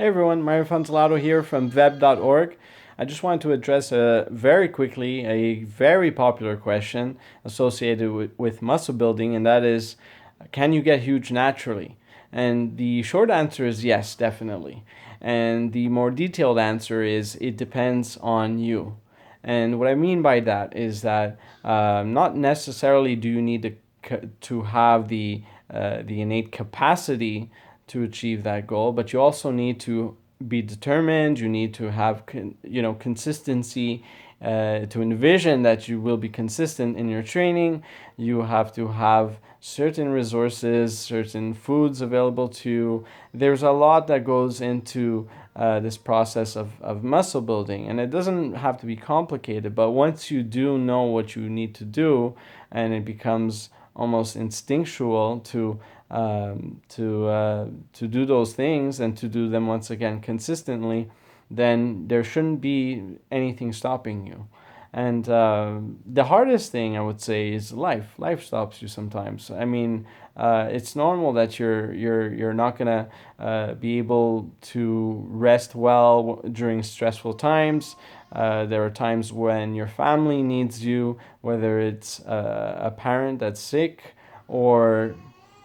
Hey everyone, Mario Fontelato here from Web.org. I just wanted to address very quickly a very popular question associated with muscle building, and that is, can you get huge naturally? And the short answer is yes, definitely. And the more detailed answer is it depends on you. And what I mean by that is that not necessarily do you need to have the innate capacity to achieve that goal, but you also need to be determined. You need to have consistency, to envision that you will be consistent in your training. You have to have certain resources, certain foods available to you. There's a lot that goes into this process of muscle building, and it doesn't have to be complicated, but once you do know what you need to do, and it becomes almost instinctual to do those things and to do them once again consistently, then there shouldn't be anything stopping you. And the hardest thing I would say is life. Life stops you sometimes. I mean, it's normal that you're not gonna be able to rest well during stressful times. There are times when your family needs you, whether it's a parent that's sick or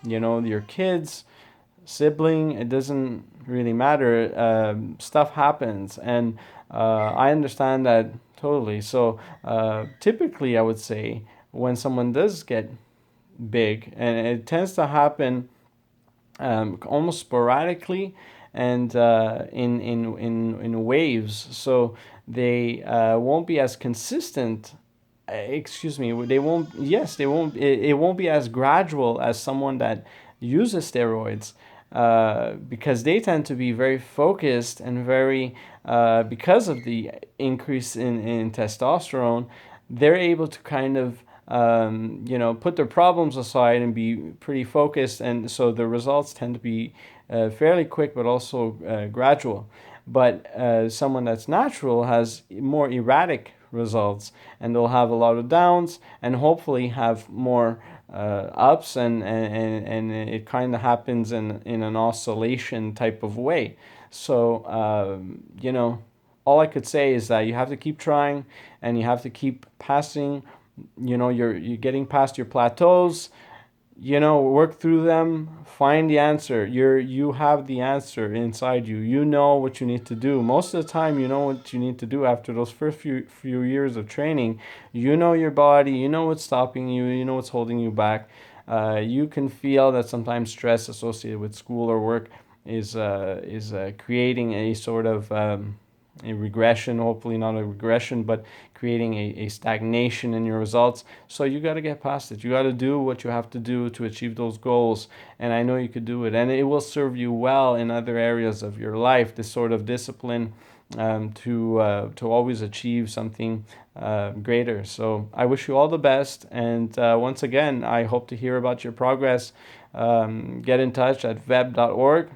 your kids, sibling. It doesn't really matter. Stuff happens, and I understand that totally. So typically, I would say when someone does get big, and it tends to happen almost sporadically and in waves. So they won't be as consistent. Excuse me. They won't. Yes, they won't. It won't be as gradual as someone that uses steroids, because they tend to be very focused and very because of the increase in testosterone. They're able to kind of put their problems aside and be pretty focused, and so the results tend to be fairly quick, but also gradual. But someone that's natural has more erratic results, and they'll have a lot of downs and hopefully have more ups, and it kind of happens in an oscillation type of way. So all I could say is that you have to keep trying, and you have to keep passing. You're getting past your plateaus. Work through them, find the answer. You have the answer inside you. You know what you need to do. Most of the time, you know what you need to do after those first few years of training. You know your body. You know what's stopping you. You know what's holding you back. You can feel that sometimes stress associated with school or work is creating a sort of a regression, hopefully not a regression, but creating a stagnation in your results. So you got to get past it. You got to do what you have to do to achieve those goals. And I know you could do it. And it will serve you well in other areas of your life, this sort of discipline, to always achieve something greater. So I wish you all the best. And once again, I hope to hear about your progress. Get in touch at web.org.